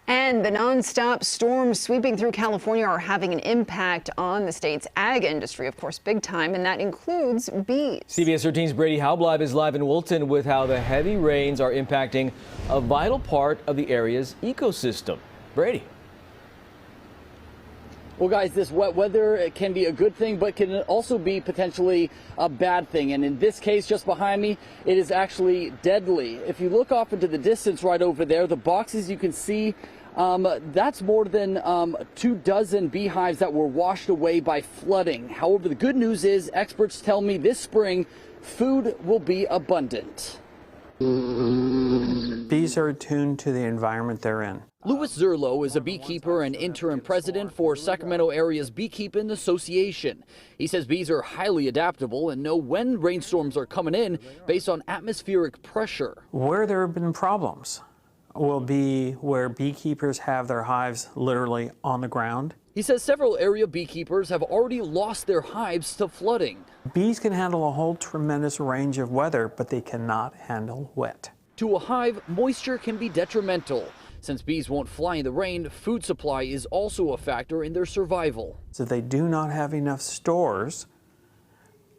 And the nonstop storms sweeping through California are having an impact on the state's ag industry, of course, big time, and that includes bees. CBS 13's Brady Halbleib is live in Wilton with how the heavy rains are impacting a vital part of the area's ecosystem. Brady. Well, guys, this wet weather can be a good thing, but can also be potentially a bad thing. And in this case, just behind me, it is actually deadly. If you look off into the distance right over there, the boxes you can see, that's more than 24 beehives that were washed away by flooding. However, the good news is experts tell me this spring food will be abundant. Bees are attuned to the environment they're in. Louis Zerlo is a beekeeper and interim president for Sacramento Area's Beekeeping Association. He says bees are highly adaptable and know when rainstorms are coming in based on atmospheric pressure. Where there have been problems will be where beekeepers have their hives literally on the ground. He says several area beekeepers have already lost their hives to flooding. Bees can handle a whole tremendous range of weather, but they cannot handle wet. To a hive, moisture can be detrimental. Since bees won't fly in the rain, food supply is also a factor in their survival. So if they do not have enough stores,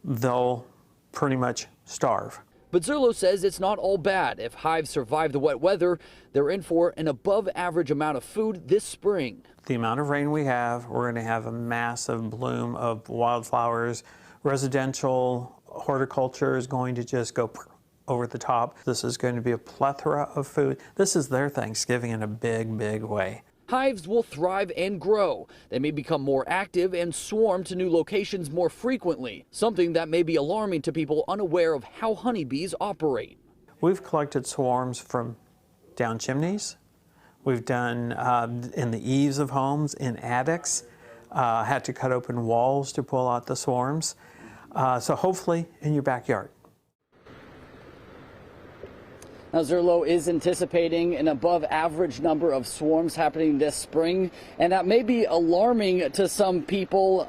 they'll pretty much starve. But Zerlo says it's not all bad. If hives survive the wet weather, they're in for an above average amount of food this spring. The amount of rain we have, we're going to have a massive bloom of wildflowers. Residential horticulture is going to just go over the top. This is going to be a plethora of food. This is their Thanksgiving in a big, big way. Hives will thrive and grow. They may become more active and swarm to new locations more frequently, something that may be alarming to people unaware of how honeybees operate. We've collected swarms from down chimneys. We've done in the eaves of homes, in attics, had to cut open walls to pull out the swarms. So hopefully in your backyard. Now, Zerlo is anticipating an above average number of swarms happening this spring, and that may be alarming to some people,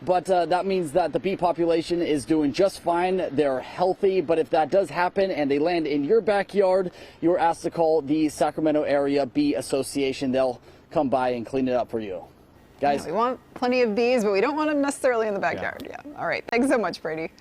but that means that the bee population is doing just fine. They're healthy, but if that does happen and they land in your backyard, you're asked to call the Sacramento Area Bee Association. They'll come by and clean it up for you. Guys, Yeah, we want plenty of bees, but we don't want them necessarily in the backyard. Yeah. All right. Thanks so much, Brady.